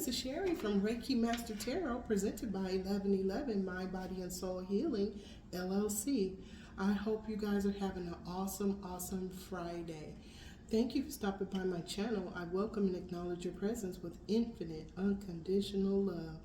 this is Sherry from Reiki Master Tarot, presented by 1111 Mind, Body, and Soul Healing, LLC. I hope you guys are having an awesome Friday. Thank you for stopping by my channel. I welcome and acknowledge your presence with infinite, unconditional love.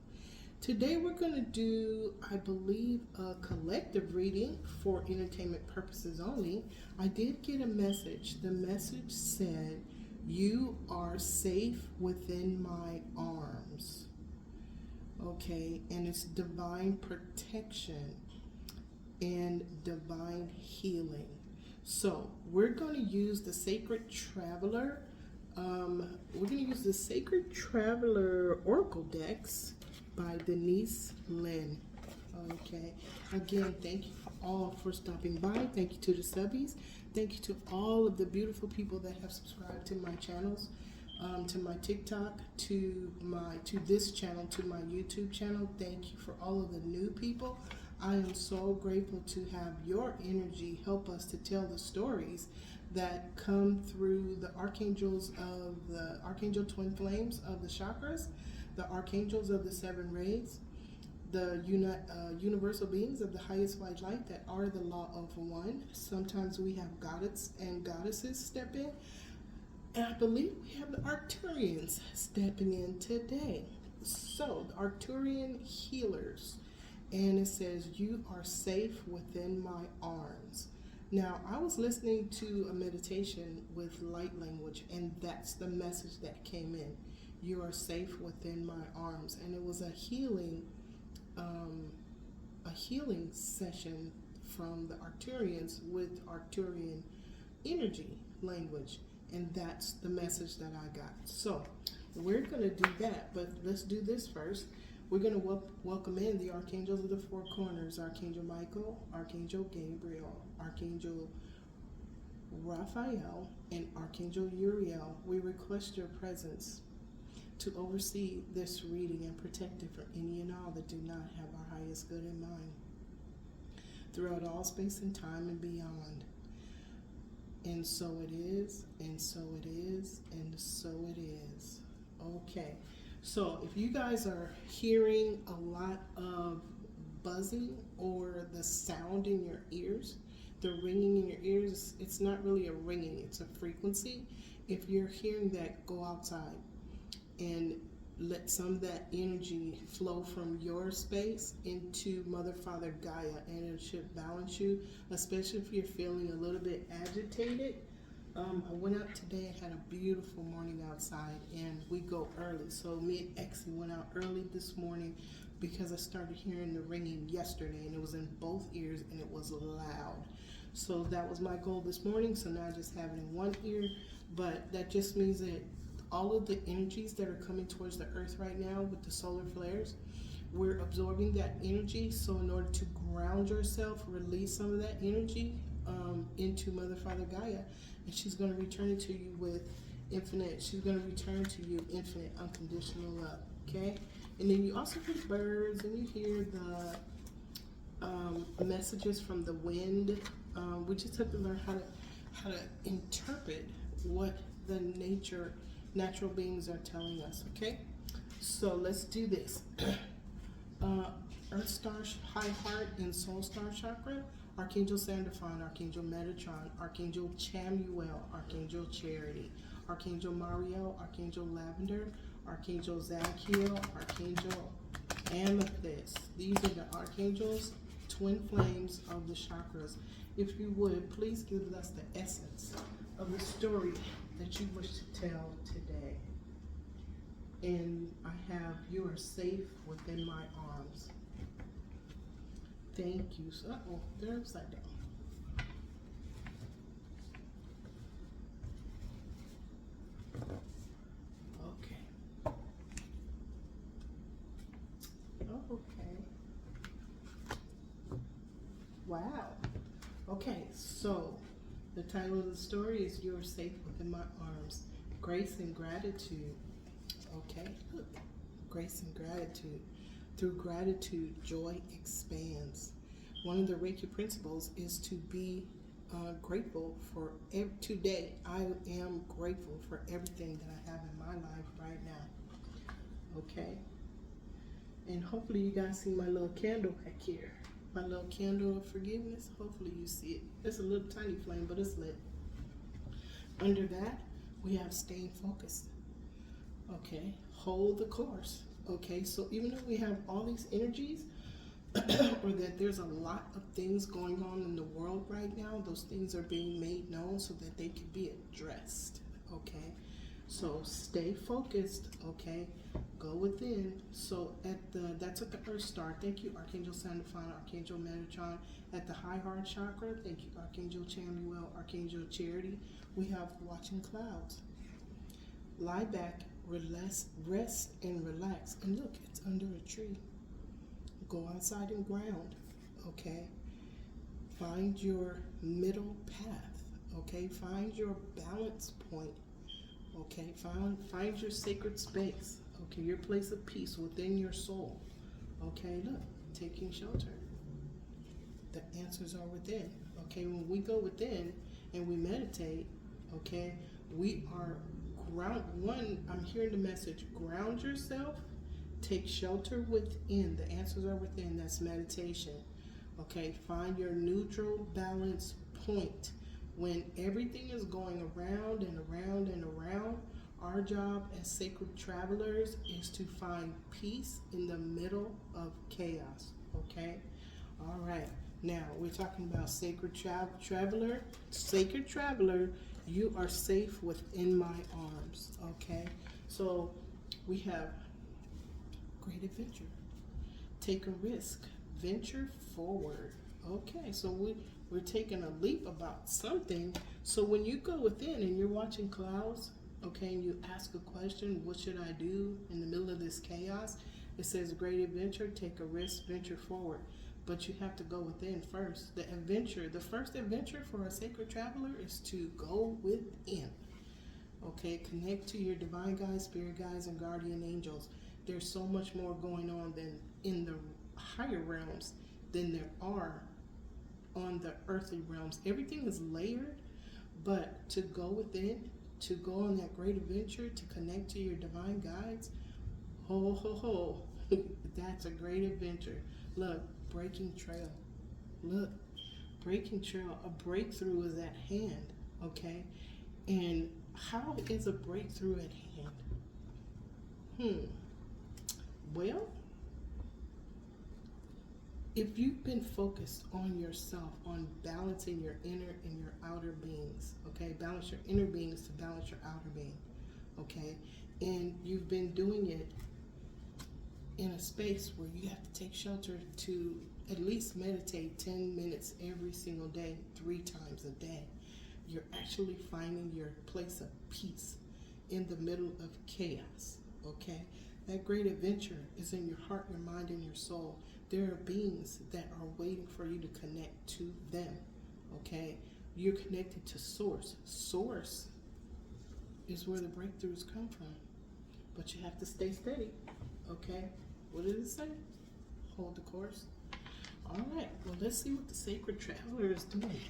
Today we're going to do, I believe, a collective reading for entertainment purposes only. I did get a message. The message said, "You are safe within my arms." Okay, and it's divine protection and divine healing. So we're going to use the Sacred Traveler. We're going to use the Sacred Traveler Oracle decks by Denise Lynn. Okay, again, thank you all for stopping by. Thank you to the subbies. Thank you to all of the beautiful people that have subscribed to my channels, to my TikTok, to this channel, to my YouTube channel. Thank you for all of the new people. I am so grateful to have your energy help us to tell the stories that come through the archangels of the archangel twin flames of the chakras, the archangels of the seven rays, the universal beings of the highest white light that are the law of one. Sometimes we have goddess and goddesses step in, and I believe we have the Arcturians stepping in today. So, the Arcturian healers, and it says, "You are safe within my arms." Now, I was listening to a meditation with light language, and that's the message that came in. You are safe within my arms, and it was a healing session from the Arcturians with Arcturian energy language, and that's the message that I got. So we're going to do that, but let's do this first. We're going to welcome in the archangels of the four corners: Archangel Michael, Archangel Gabriel, Archangel Raphael, and Archangel Uriel. We request your presence to oversee this reading and protect it from any and all that do not have our highest good in mind, throughout all space and time and beyond. And so it is, and so it is, and so it is. Okay, so if you guys are hearing a lot of buzzing or the sound in your ears, the ringing in your ears, it's not really a ringing, it's a frequency. If you're hearing that, go outside and let some of that energy flow from your space into Mother, Father, Gaia, and it should balance you, especially if you're feeling a little bit agitated. I went out today and had a beautiful morning outside, and we go early. So me and Exie went out early this morning because I started hearing the ringing yesterday, and it was in both ears, and it was loud. So that was my goal this morning, so now I just have it in one ear, but that just means that all of the energies that are coming towards the earth right now with the solar flares, we're absorbing that energy. So in order to ground yourself, release some of that energy into Mother, Father, Gaia, and she's going to return it to you with infinite, she's going to return to you infinite, unconditional love, okay? And then you also hear birds, and you hear the messages from the wind. We just have to learn how to interpret what the natural beings are telling us, okay? So let's do this. Earth Star, High Heart, and Soul Star Chakra, Archangel Sandalphon, Archangel Metatron, Archangel Chamuel, Archangel Charity, Archangel Mariel, Archangel Lavender, Archangel Zadkiel, Archangel Amethyst. These are the archangels, twin flames of the chakras. If you would, please give us the essence of the story that you wish to tell today. And I have, you are safe within my arms. Thank you. Uh-oh, they're upside down. Okay. Oh, okay. Wow. Okay, so the title of the story is "You Are Safe Within My Arms." Grace and gratitude. Okay, look. Grace and gratitude. Through gratitude, joy expands. One of the Reiki principles is to be grateful for today. I am grateful for everything that I have in my life right now. okay? And hopefully you guys see my little candle back here. My little candle of forgiveness. Hopefully you see it. It's a little tiny flame, but it's lit. Under that, we have staying focused. Okay, hold the course. Okay, so even though we have all these energies, or that there's a lot of things going on in the world right now, those things are being made known so that they can be addressed. Okay, so stay focused. Okay, go within. So that's at the Earth Star. Thank you, Archangel Sandalphon, Archangel Metatron. At the high heart chakra, thank you, Archangel Chamuel, Archangel Charity. We have watching clouds. Lie back, rest and relax. And look, it's under a tree. Go outside and ground. Okay, find your middle path. Okay, find your balance point. Okay, find your sacred space. Okay, your place of peace within your soul. Okay, look, taking shelter. The answers are within. Okay, when we go within and we meditate, okay, we are I'm hearing the message, ground yourself, take shelter within. The answers are within. That's meditation. Okay, find your neutral balance point. When everything is going around and around and around, our job as sacred travelers is to find peace in the middle of chaos. Okay? All right. Now, we're talking about sacred traveler. Sacred traveler, you are safe within my arms. Okay? So, we have great adventure. Take a risk. Venture forward. Okay, so we're taking a leap about something. So when you go within and you're watching clouds, okay, and you ask a question, what should I do in the middle of this chaos? It says great adventure, take a risk, venture forward. But you have to go within first. The first adventure for a sacred traveler is to go within. Okay, connect to your divine guides, spirit guides, and guardian angels. There's so much more going on than in the higher realms than there are on the earthly realms. Everything is layered, but to go within, to go on that great adventure, to connect to your divine guides, that's a great adventure. Look, breaking trail. Look, breaking trail. A breakthrough is at hand, okay? And how is a breakthrough at hand? Well, if you've been focused on yourself, on balancing your inner and your outer beings, okay? Balance your inner beings to balance your outer being, okay? And you've been doing it in a space where you have to take shelter to at least meditate 10 minutes every single day, 3 times a day. You're actually finding your place of peace in the middle of chaos, okay? That great adventure is in your heart, your mind, and your soul. There are beings that are waiting for you to connect to them, okay? You're connected to Source. Source is where the breakthroughs come from. But you have to stay steady, okay? What did it say? Hold the course. All right, well, let's see what the sacred traveler is doing.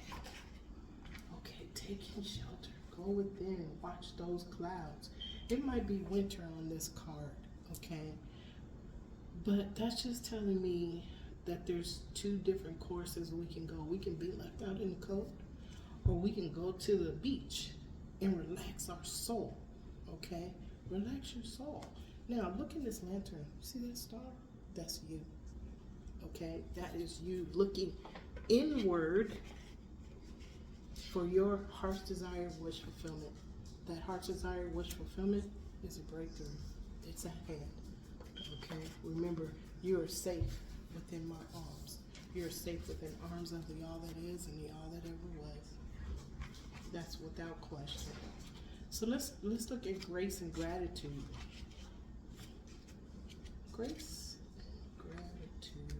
Okay, taking shelter. Go within, watch those clouds. It might be winter on this card, okay? But that's just telling me that there's 2 different courses we can go. We can be left out in the cold, or we can go to the beach and relax our soul, okay? Relax your soul. Now, look in this lantern. See that star? That's you, okay? That is you looking inward for your heart's desire, wish fulfillment. That heart's desire, wish fulfillment is a breakthrough. It's a hand. Okay, remember, you are safe within my arms. You're safe within arms of the all that is and the all that ever was. That's without question. So let's look at grace and gratitude. Grace and gratitude.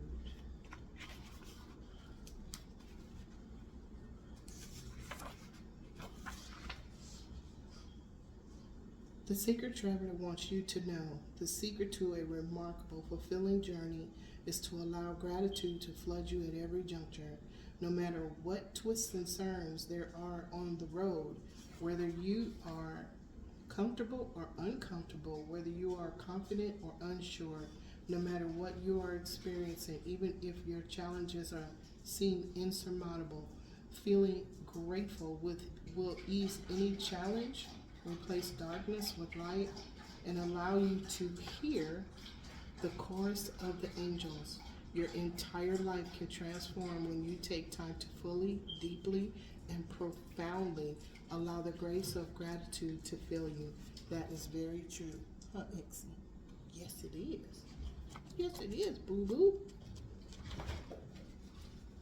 The Sacred Traveler wants you to know the secret to a remarkable, fulfilling journey is to allow gratitude to flood you at every juncture. No matter what twists and turns there are on the road, whether you are comfortable or uncomfortable, whether you are confident or unsure, no matter what you are experiencing, even if your challenges are seem insurmountable, feeling grateful will ease any challenge, replace darkness with light, and allow you to hear the chorus of the angels. Your entire life can transform when you take time to fully, deeply, and profoundly allow the grace of gratitude to fill you. That is very true. Huh, Ixie? Yes, it is. Yes, it is, boo-boo.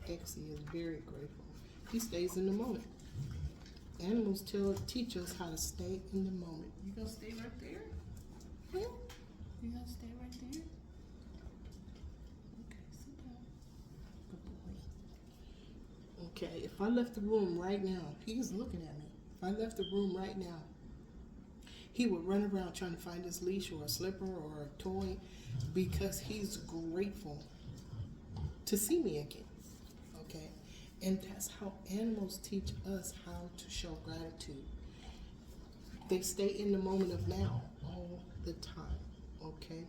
Ixie is very grateful. He stays in the moment. Animals teach us how to stay in the moment. You gonna stay right there? Yeah? You gonna stay right there? Okay, sit down. Good boy. Okay, if I left the room right now, he's looking at me. If I left the room right now, he would run around trying to find his leash or a slipper or a toy because he's grateful to see me again. Okay? And that's how animals teach us how to show gratitude. They stay in the moment of now all the time. Okay?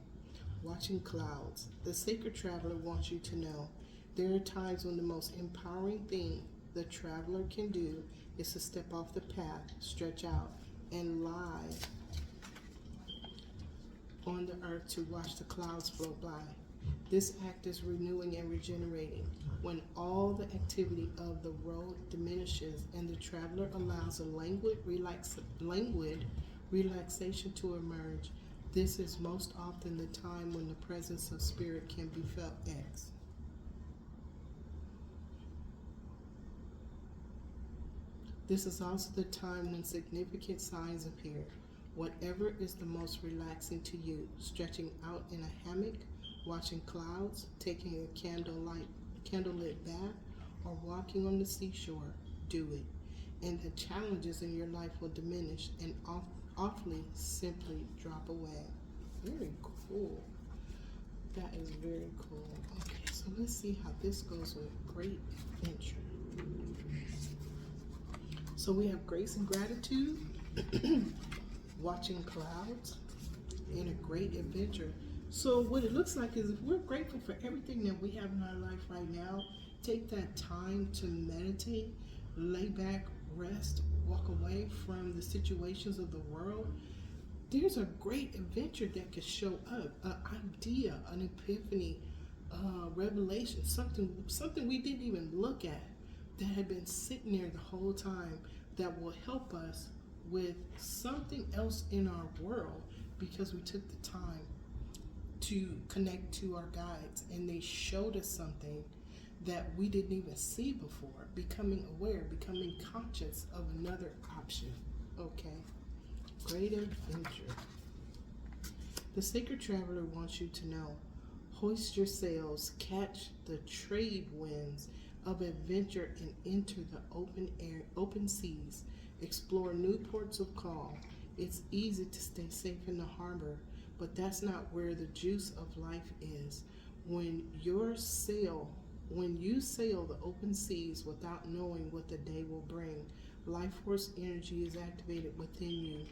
Watching clouds. The sacred traveler wants you to know there are times when the most empowering thing the traveler can do is to step off the path, stretch out, and lie on the earth to watch the clouds float by. This act is renewing and regenerating. When all the activity of the road diminishes and the traveler allows a languid relaxation to emerge, this is most often the time when the presence of spirit can be felt. X. This is also the time when significant signs appear. Whatever is the most relaxing to you, stretching out in a hammock, watching clouds, taking a candlelit bath, or walking on the seashore, do it. And the challenges in your life will diminish and awfully simply drop away. Very cool. That is very cool. Okay, so let's see how this goes with great adventure. So we have grace and gratitude, watching clouds, and a great adventure. So what it looks like is if we're grateful for everything that we have in our life right now, take that time to meditate, lay back, rest, walk away from the situations of the world. There's a great adventure that could show up, an idea, an epiphany, revelation, something we didn't even look at that had been sitting there the whole time that will help us with something else in our world because we took the time to connect to our guides and they showed us something that we didn't even see before, becoming aware, becoming conscious of another option. Okay, great adventure. The sacred traveler wants you to know, hoist your sails, catch the trade winds of adventure and enter the open seas. Explore new ports of call. It's easy to stay safe in the harbor, but that's not where the juice of life is. When you sail the open seas without knowing what the day will bring, life force energy is activated within you.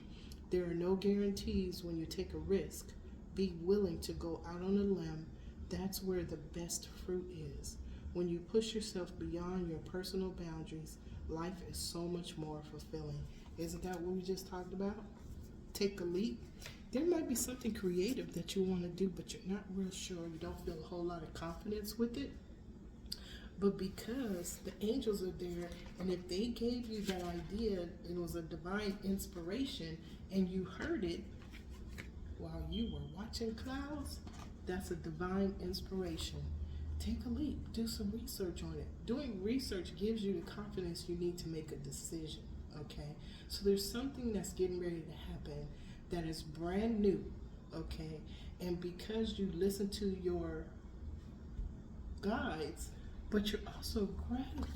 There are no guarantees when you take a risk. Be willing to go out on a limb. That's where the best fruit is. When you push yourself beyond your personal boundaries, life is so much more fulfilling. Isn't that what we just talked about? Take a leap. There might be something creative that you want to do, but you're not real sure. You don't feel a whole lot of confidence with it. But because the angels are there, and if they gave you that idea, it was a divine inspiration, and you heard it while you were watching clouds, that's a divine inspiration. Take a leap. Do some research on it. Doing research gives you the confidence you need to make a decision, okay? So there's something that's getting ready to happen that is brand new, okay? And because you listen to your guides, but you're also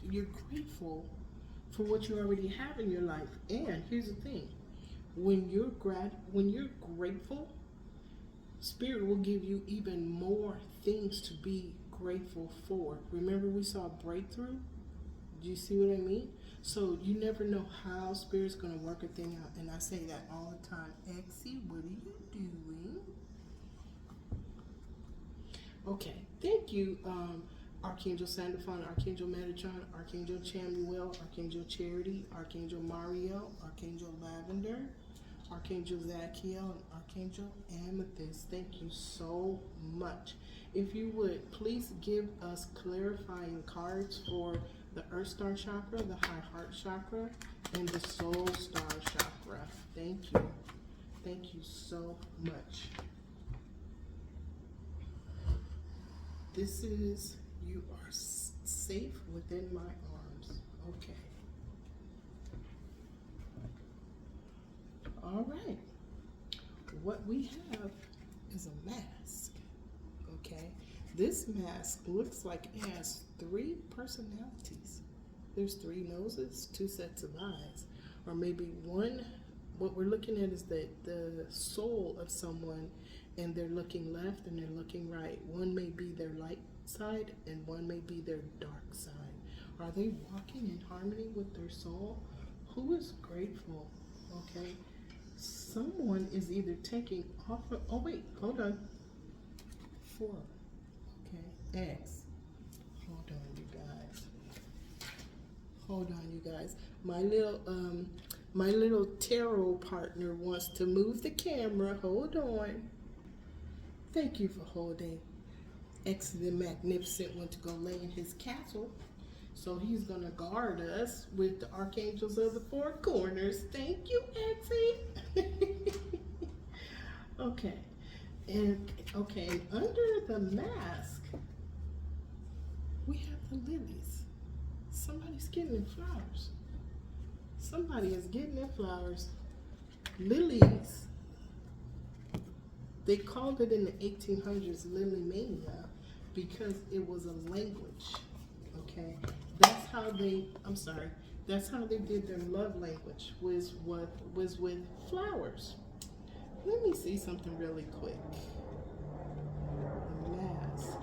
grateful for what you already have in your life. And here's the thing. When you're grateful, Spirit will give you even more things to be grateful for. Remember we saw breakthrough? Do you see what I mean? So you never know how spirit's going to work a thing out. And I say that all the time. Exie, what are you doing? Okay, thank you, Archangel Sandalphon, Archangel Metatron, Archangel Chamuel, Archangel Charity, Archangel Mario, Archangel Lavender, Archangel Zachiel, and Archangel Amethyst. Thank you so much. If you would, please give us clarifying cards for the Earth Star Chakra, the High Heart Chakra, and the Soul Star Chakra. Thank you. Thank you so much. This is, you are safe within my arms. Okay. All right. What we have is a mask. Okay. This mask looks like it has 3 personalities. There's 3 noses, 2 sets of eyes, or maybe one. What we're looking at is the soul of someone, and they're looking left and they're looking right. One may be their light side and one may be their dark side. Are they walking in harmony with their soul? Who is grateful? Okay. Someone is either taking off of, oh wait, hold on. 4. Okay. X. Hold on, you guys. Hold on, you guys. My little tarot partner wants to move the camera. Hold on. Thank you for holding. X the Magnificent went to go lay in his castle. So he's going to guard us with the archangels of the 4 corners. Thank you, Exie. Okay. And under the mask, we have the lilies. Somebody's getting their flowers. Somebody is getting their flowers. Lilies. They called it in the 1800s Lily Mania because it was a language. Okay, that's how they. That's how they did their love language. Was with flowers. Let me see something really quick. The mask.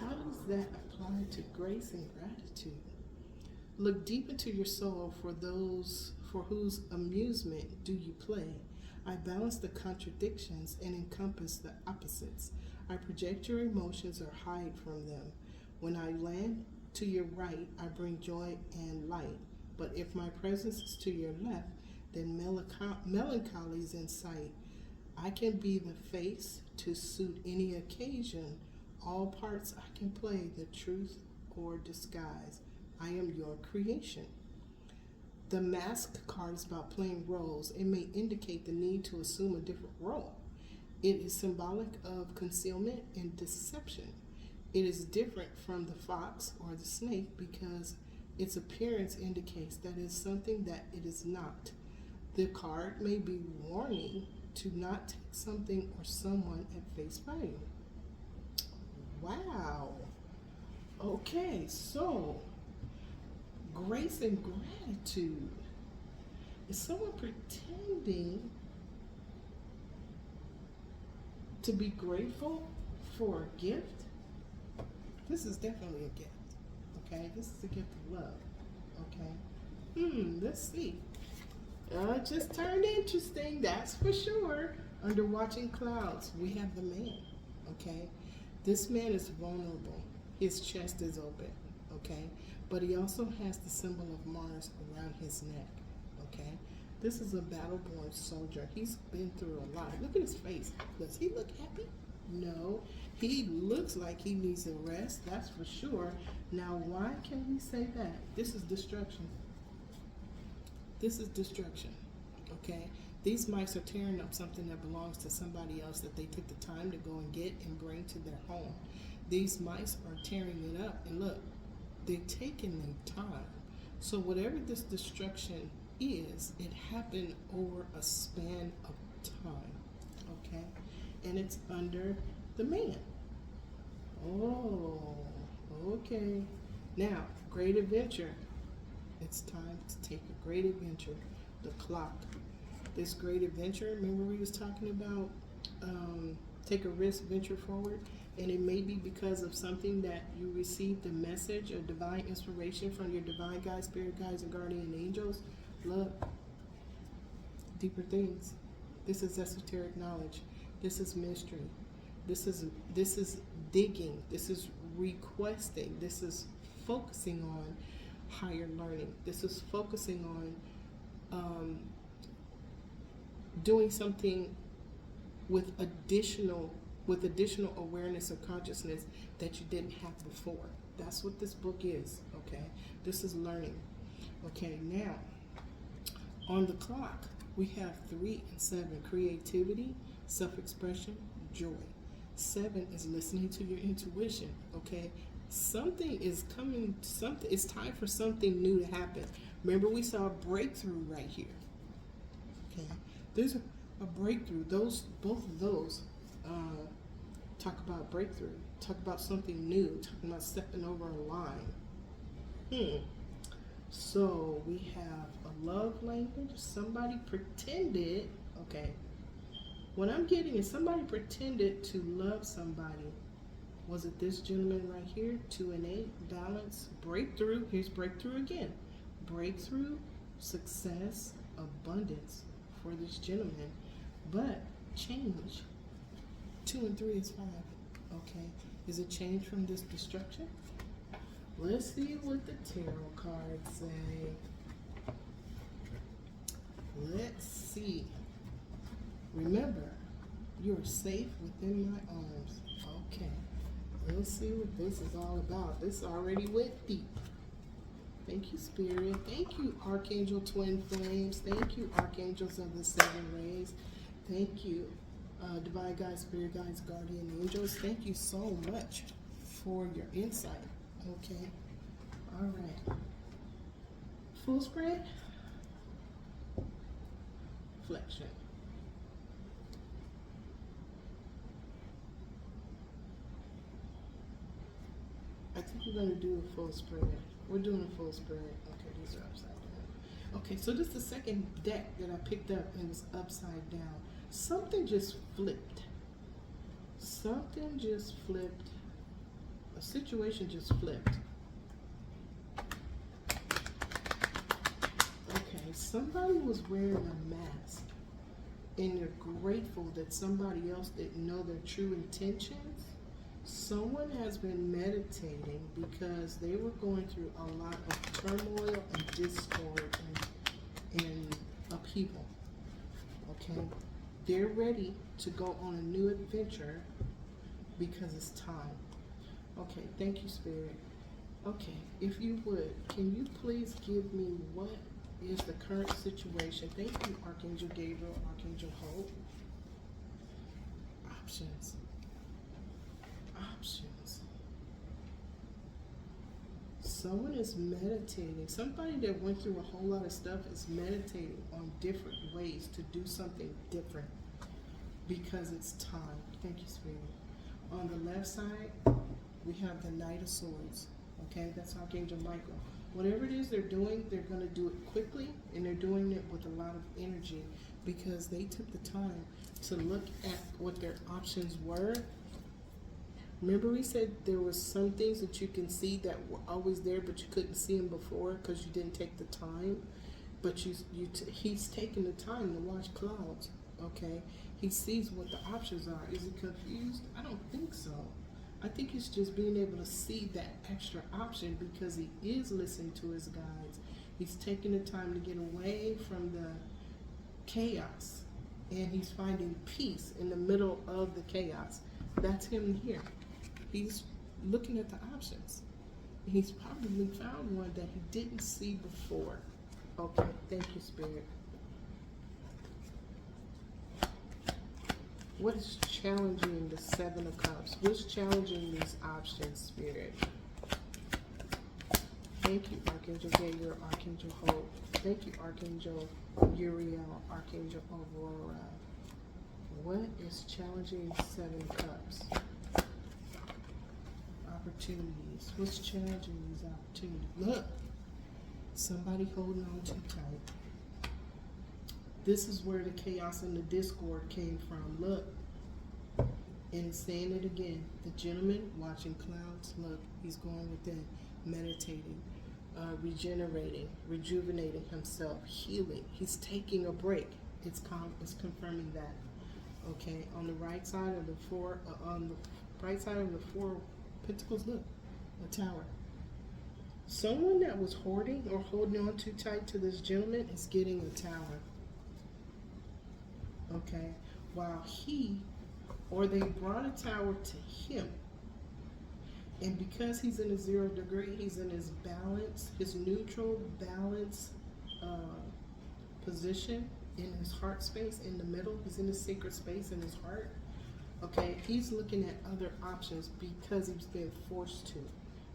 How does that apply to grace and gratitude? Look deep into your soul for those for whose amusement do you play. I balance the contradictions and encompass the opposites. I project your emotions or hide from them. When I land to your right, I bring joy and light. But if my presence is to your left, then melancholy is in sight. I can be the face to suit any occasion. All parts I can play, the truth or disguise. I am your creation. The mask card is about playing roles. It may indicate the need to assume a different role. It is symbolic of concealment and deception. It is different from the fox or the snake because its appearance indicates that it is something that it is not. The card may be warning to not take something or someone at face value. Wow. Okay, so grace and gratitude. Is someone pretending to be grateful for a gift? This is definitely a gift. Okay, this is a gift of love. Okay. Let's see. It just turned interesting, that's for sure. Under watching clouds, we have the man. Okay. This man is vulnerable. His chest is open. Okay. But he also has the symbol of Mars around his neck. Okay. This is a battle-born soldier. He's been through a lot. Look at his face. Does he look happy? No. He looks like he needs a rest, that's for sure. Now, why can we say that? This is destruction. This is destruction. Okay? These mice are tearing up something that belongs to somebody else that they took the time to go and get and bring to their home. These mice are tearing it up, and look, they're taking their time. So whatever this destruction is, it happened over a span of time. Okay? And it's under the man. Oh, okay. Now, great adventure. It's time to take a great adventure. The clock. This great adventure, remember we was talking about take a risk, venture forward? And it may be because of something that you received a message or divine inspiration from your divine guides, spirit guides, and guardian angels. Look, deeper things. This is esoteric knowledge. This is mystery. This is digging. This is requesting. This is focusing on higher learning. This is focusing on doing something with additional awareness or consciousness that you didn't have before. That's what this book is, okay? This is learning. Okay, now, on the clock, we have 3 and 7, creativity, self-expression, joy. 7 is listening to your intuition, okay? Something is coming, it's time for something new to happen. Remember, we saw a breakthrough right here, okay? There's a breakthrough. Both of those talk about breakthrough, talk about something new, talking about stepping over a line. So we have a love language. Somebody pretended, okay, what I'm getting is somebody pretended to love somebody. Was it this gentleman right here? 2 and 8, balance, breakthrough. Here's breakthrough again. Breakthrough, success, abundance for this gentleman. But change. 2 and 3 is 5. Okay. Is it change from this destruction? Let's see what the tarot cards say. Let's see. Remember, you're safe within my arms. Okay. Let's see what this is all about. This already went deep. Thank you, Spirit. Thank you, Archangel Twin Flames. Thank you, Archangels of the 7 Rays. Thank you, Divine Guides, Spirit Guides, Guardian Angels. Thank you so much for your insight. Okay. All right. Full spread. Flexion. I think we're going to do a full spread. We're doing a full spread. Okay, these are upside down. Okay, so this is the second deck that I picked up and it was upside down. Something just flipped. Something just flipped. A situation just flipped. Okay, somebody was wearing a mask and they're grateful that somebody else didn't know their true intentions. Someone has been meditating because they were going through a lot of turmoil and discord and upheaval. Okay? They're ready to go on a new adventure because it's time. Okay, thank you, Spirit. Okay, if you would, can you please give me what is the current situation? Thank you, Archangel Gabriel, Archangel Hope. Options. Options. Someone is meditating. Somebody that went through a whole lot of stuff is meditating on different ways to do something different because it's time. Thank you, Spirit. On the left side, we have the Knight of Swords. Okay, that's Archangel Michael. Whatever it is they're doing, they're going to do it quickly, and they're doing it with a lot of energy because they took the time to look at what their options were. Remember we said there was some things that you can see that were always there, but you couldn't see them before because you didn't take the time. But he's taking the time to watch clouds. Okay, he sees what the options are. Is he confused? I don't think so. I think it's just being able to see that extra option because he is listening to his guides. He's taking the time to get away from the chaos, and he's finding peace in the middle of the chaos. That's him here. He's looking at the options. He's probably found one that he didn't see before. Okay, thank you, Spirit. What is challenging the 7 of Cups? What's challenging these options, Spirit? Thank you, Archangel Gabriel, Archangel Hope. Thank you, Archangel Uriel, Archangel Aurora. What is challenging 7 of Cups? Opportunities. What's challenging these opportunities? Look, somebody holding on too tight. This is where the chaos and the discord came from. Look, And saying it again, the gentleman watching clouds, look, he's going within, meditating, regenerating, rejuvenating himself, healing. He's taking a break. It's confirming that. Okay, on the right side of the right side of the four pentacles, look, a tower. Someone that was hoarding or holding on too tight to this gentleman is getting a tower. Okay, while they brought a tower to him. And because he's in a 0 degree, he's in his balance, his neutral balance position in his heart space in the middle. He's in his sacred space in his heart. Okay, he's looking at other options because he's been forced to,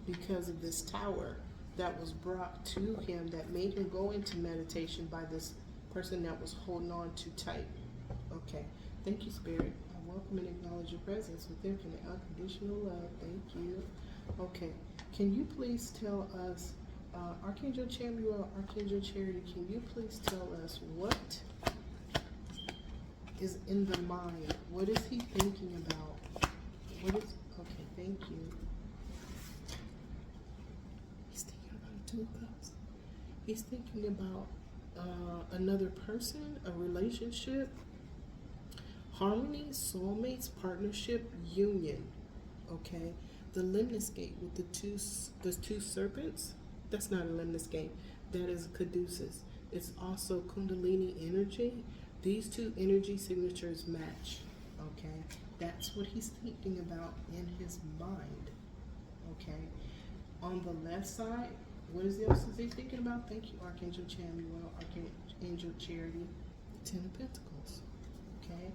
because of this tower that was brought to him that made him go into meditation by this person that was holding on too tight. Okay, thank you, Spirit. I welcome and acknowledge your presence with infinite unconditional love. Thank you. Okay, can you please tell us, Archangel Chamuel, Archangel Charity, can you please tell us what is in the mind? What is he thinking about? Okay, thank you. He's thinking about 2 cups. He's thinking about another person, a relationship, harmony, soulmates, partnership, union. Okay, the lemnis gate with the two serpents. That's not a lemnis gate. That is caduceus. It's also kundalini energy. These 2 energy signatures match. Okay, that's what he's thinking about in his mind. Okay, on the left side, what else is he thinking about? Thank you, Archangel Chamuel, Archangel Charity. 10 of Pentacles. Okay,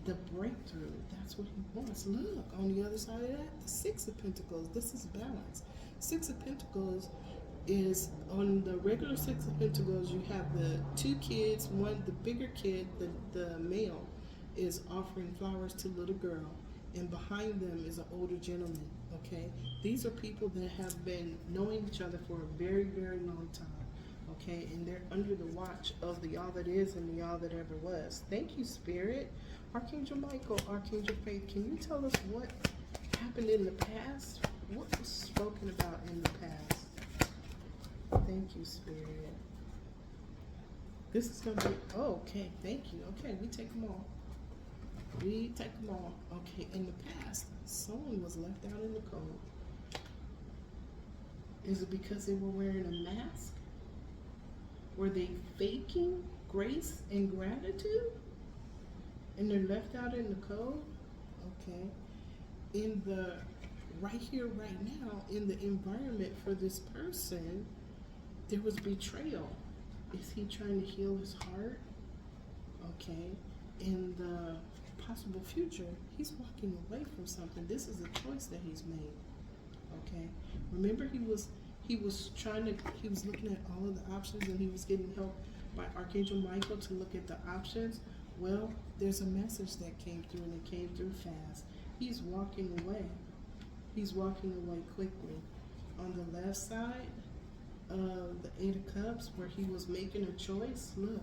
the breakthrough, that's what he wants. Look, on the other side of that, the 6 of Pentacles. This is balance. 6 of Pentacles is, on the regular 6 of Pentacles, you have the 2 kids. One, the bigger kid, the male, is offering flowers to little girl, and behind them is an older gentleman. Okay, these are people that have been knowing each other for a very, very long time. Okay, and they're under the watch of the all that is and the all that ever was. Thank you, Spirit. Archangel Michael, Archangel Faith, can you tell us what happened in the past? What was spoken about in the past? Thank you, Spirit. This is going to be, oh, okay, thank you. Okay, we take them all. We take them all. Okay, in the past, someone was left out in the cold. Is it because they were wearing a mask? Were they faking grace and gratitude? And they're left out in the cold? Okay. In the, right here, right now, in the environment for this person, there was betrayal. Is he trying to heal his heart? Okay. In the possible future, he's walking away from something. This is a choice that he's made. Okay. Remember, he was looking at all of the options, and he was getting help by Archangel Michael to look at the options. Well, there's a message that came through, and it came through fast. He's walking away. He's walking away quickly. On the left side of the 8 of Cups, where he was making a choice, look,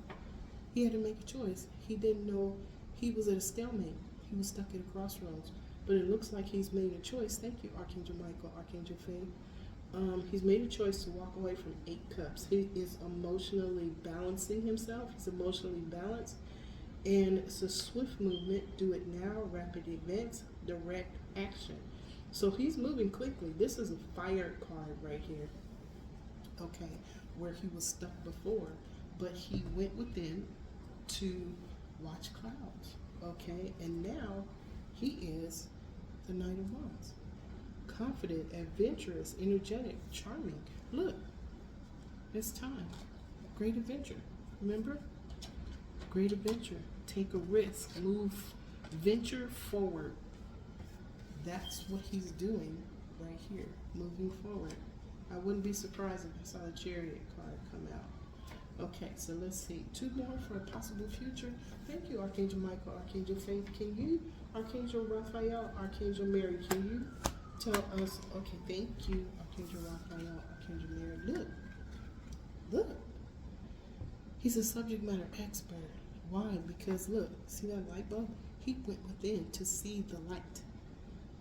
he had to make a choice. He didn't know, he was at a stalemate. He was stuck at a crossroads. But it looks like he's made a choice. Thank you, Archangel Michael, Archangel Faith. He's made a choice to walk away from 8 Cups. He is emotionally balancing himself. He's emotionally balanced. And it's a swift movement, do it now, rapid events, direct action. So he's moving quickly. This is a fire card right here. Okay, where he was stuck before. But he went within to watch clouds. Okay, and now he is the Knight of Wands. Confident, adventurous, energetic, charming. Look, it's time. Great adventure. Remember? Great adventure. Take a risk. Move. Venture forward. That's what he's doing right here. Moving forward. I wouldn't be surprised if I saw the Chariot card come out. Okay, so let's see. 2 more for a possible future. Thank you, Archangel Michael, Archangel Faith. Can you, Archangel Raphael, Archangel Mary, can you tell us? Okay, thank you, Archangel Raphael, Archangel Mary. Look. Look. He's a subject matter expert. Why? Because look, see that light bulb? He went within to see the light.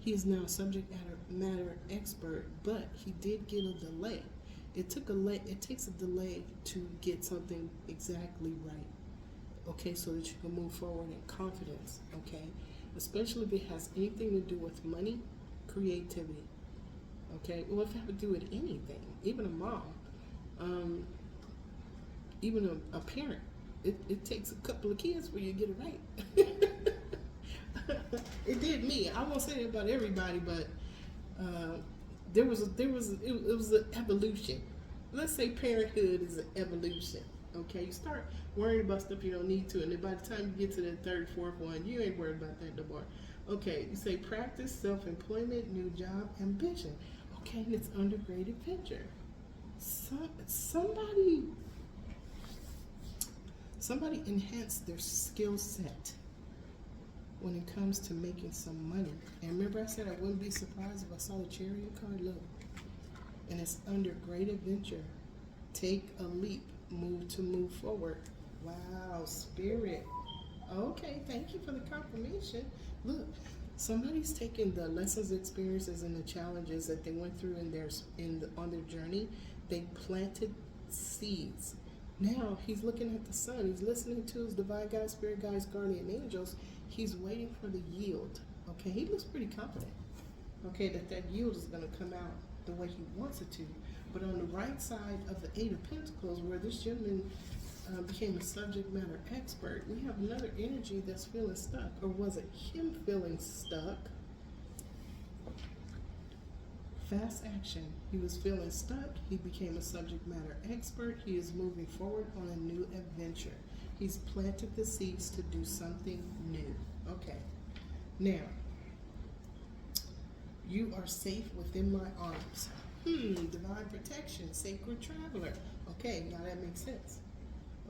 He is now a subject matter expert, but he did get a delay. It takes a delay to get something exactly right. Okay, so that you can move forward in confidence. Okay, especially if it has anything to do with money, creativity. Okay, well, if it have to do with anything, even a mom, even a parent, it takes a couple of kids for you to get it right. It did me. I won't say it about everybody, but it was an evolution. Let's say parenthood is an evolution. Okay, you start worrying about stuff you don't need to, and then by the time you get to the third, fourth one, you ain't worried about that no more. Okay, you say practice, self-employment, new job, ambition. Okay, and it's undergraded venture. Somebody enhanced their skill set when it comes to making some money. And remember I said I wouldn't be surprised if I saw the Chariot card. Look, and it's under great adventure. Take a leap, move forward. Wow, Spirit. Okay, thank you for the confirmation. Look, somebody's taking the lessons, experiences, and the challenges that they went through on their journey. They planted seeds. Now he's looking at the sun. He's listening to his divine guides, spirit guides, guardian angels. He's waiting for the yield. Okay, he looks pretty confident. Okay, that yield is going to come out the way he wants it to. But on the right side of the Eight of Pentacles, where this gentleman became a subject matter expert, we have another energy that's feeling stuck. Or was it him feeling stuck? Fast action. He was feeling stuck. He became a subject matter expert. He is moving forward on a new adventure. He's planted the seeds to do something new. Okay. Now, you are safe within my arms. Divine protection, sacred traveler. Okay, now that makes sense.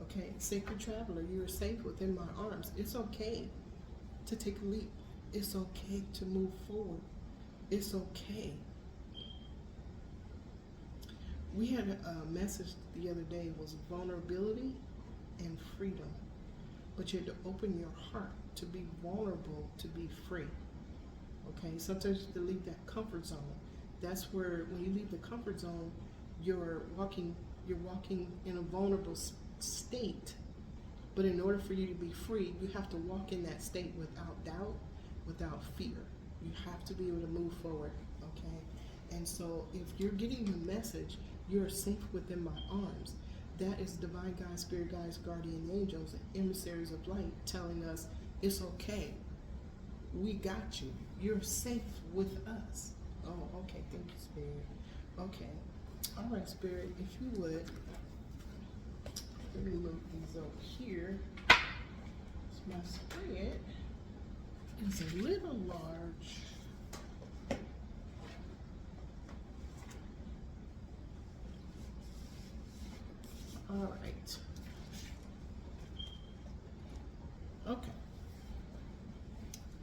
Okay, sacred traveler, you are safe within my arms. It's okay to take a leap. It's okay to move forward. It's okay. We had a message the other day, was vulnerability and freedom. But you have to open your heart to be vulnerable, to be free. Okay, sometimes you have to leave that comfort zone. That's where, when you leave the comfort zone, you're walking in a vulnerable state. But in order for you to be free, you have to walk in that state without doubt, without fear. You have to be able to move forward, okay? And so if you're getting the message, you're safe within my arms, that is divine guides, spirit guides, guardian angels, and emissaries of light telling us it's okay. We got you. You're safe with us. Oh, okay. Thank you, Spirit. Okay. All right, Spirit, if you would, let me move these over here. My spread is a little large. All right. Okay.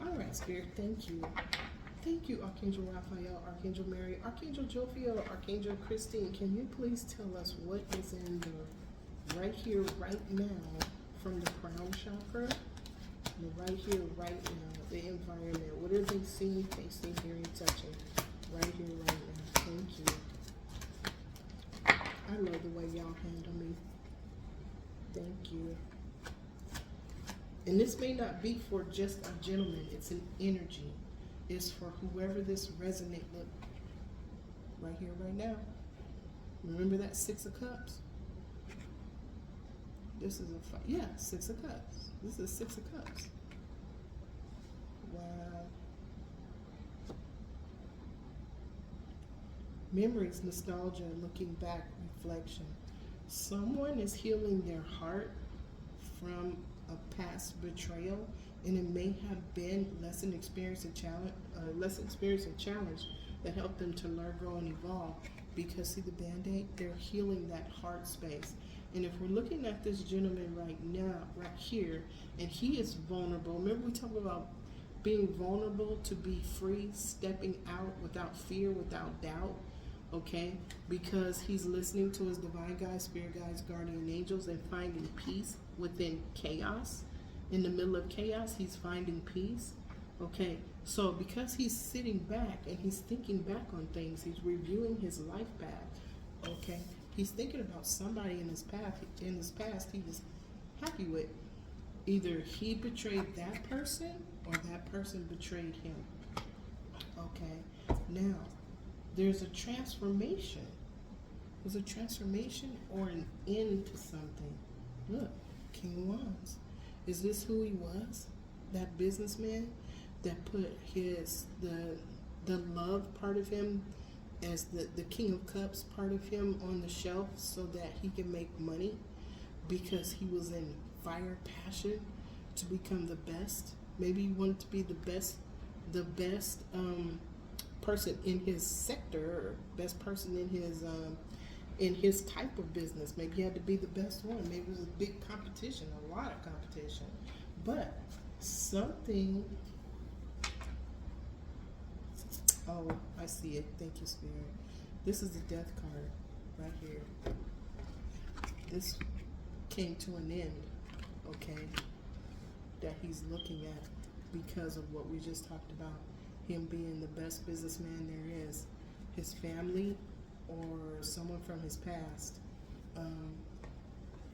All right, Spirit, thank you. Thank you, Archangel Raphael, Archangel Mary, Archangel Jophiel, Archangel Christine. Can you please tell us what is in the right here, right now, from the crown chakra? The right here, right now, the environment. What are they seeing, tasting, hearing, touching? Right here, right now. Thank you. I love the way y'all handle me. Thank you. And this may not be for just a gentleman. It's an energy. It's for whoever this resonate with. Right here, right now. Remember that Six of Cups? This is a, Six of Cups. This is Six of Cups. Wow. Memories, nostalgia, looking back, reflection. Someone is healing their heart from a past betrayal, and it may have been lesson experience and challenge that helped them to learn, grow, and evolve. Because see the Band-Aid, they're healing that heart space. And if we're looking at this gentleman right now, right here, and he is vulnerable. Remember we talked about being vulnerable to be free, stepping out without fear, without doubt. Okay, because he's listening to his divine guides, spirit guides, guardian angels, and finding peace within chaos. In the middle of chaos, he's finding peace. Okay, so because he's sitting back and he's thinking back on things, he's reviewing his life path. Okay, he's thinking about somebody in his past he was happy with. Either he betrayed that person or that person betrayed him. Okay, now there's a transformation. There's a transformation or an end to something. Look, King of Wands. Is this who he was? That businessman that put the love part of him as the King of Cups part of him on the shelf so that he can make money because he was in fire passion to become the best. Maybe he wanted to be the best person in his sector, or best person in his type of business. Maybe he had to be the best one. Maybe it was a big competition, a lot of competition. But something, oh, I see it. Thank you, Spirit. This is the death card right here. This came to an end, okay, that he's looking at because of what we just talked about. Him being the best businessman there is. His family or someone from his past,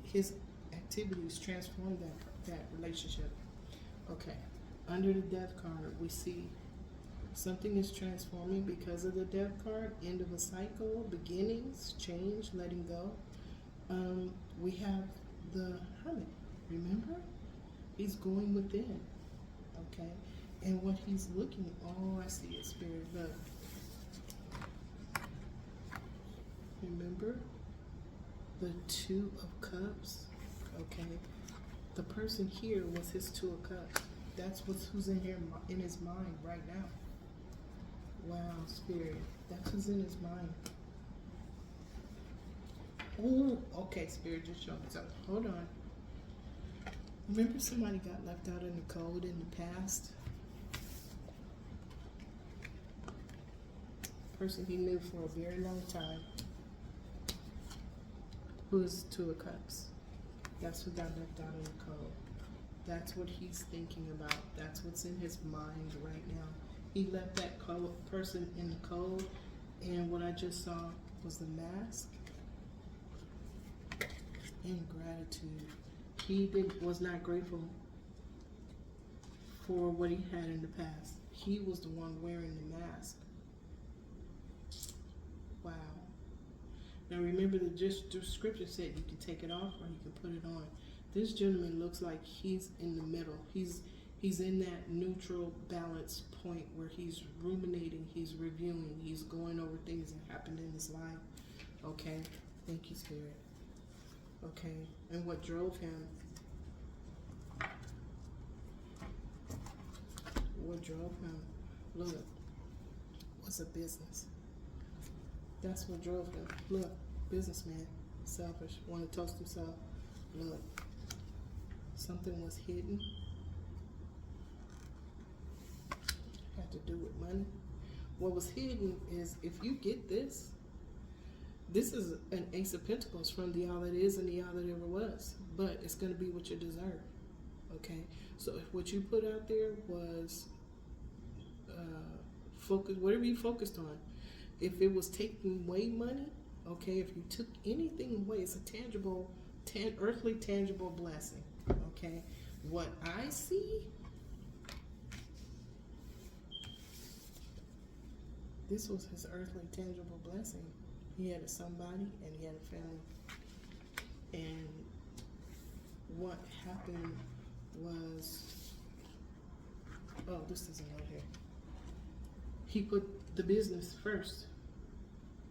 his activities transformed that relationship. Okay, under the death card, we see something is transforming because of the death card, end of a cycle, beginnings, change, letting go. We have the Hermit, remember? He's going within, okay? And what he's looking, oh, I see it, Spirit, look. Remember the Two of Cups, okay? The person here was his Two of Cups. That's who's in here in his mind right now. Wow, Spirit, that's who's in his mind. Oh, okay, Spirit just showed me something. Hold on. Remember somebody got left out in the cold in the past? Person he knew for a very long time. Who's Two of Cups? That's who got left out in the cold. That's what he's thinking about. That's what's in his mind right now. He left that person in the cold, and what I just saw was the mask and gratitude. He was not grateful for what he had in the past. He was the one wearing the mask. Wow. Now remember, the description said you can take it off or you can put it on. This gentleman looks like he's in the middle. He's in that neutral balance point where he's ruminating, he's reviewing, he's going over things that happened in his life. Okay, thank you, Spirit. Okay, and what drove him? What drove him? Look, what's a business? That's what drove him. Look, businessman, selfish, want to toast himself. Look, something was hidden. Had to do with money. What was hidden is, if you get this is an Ace of Pentacles from the all that is and the all that ever was, but it's going to be what you deserve. Okay, so if what you put out there was focus, whatever you focused on, if it was taking away money, okay, if you took anything away, it's a tangible, earthly tangible blessing. Okay, what I see, this was his earthly tangible blessing. He had a somebody and he had a family. And what happened was, oh, this isn't right here. He put the business first,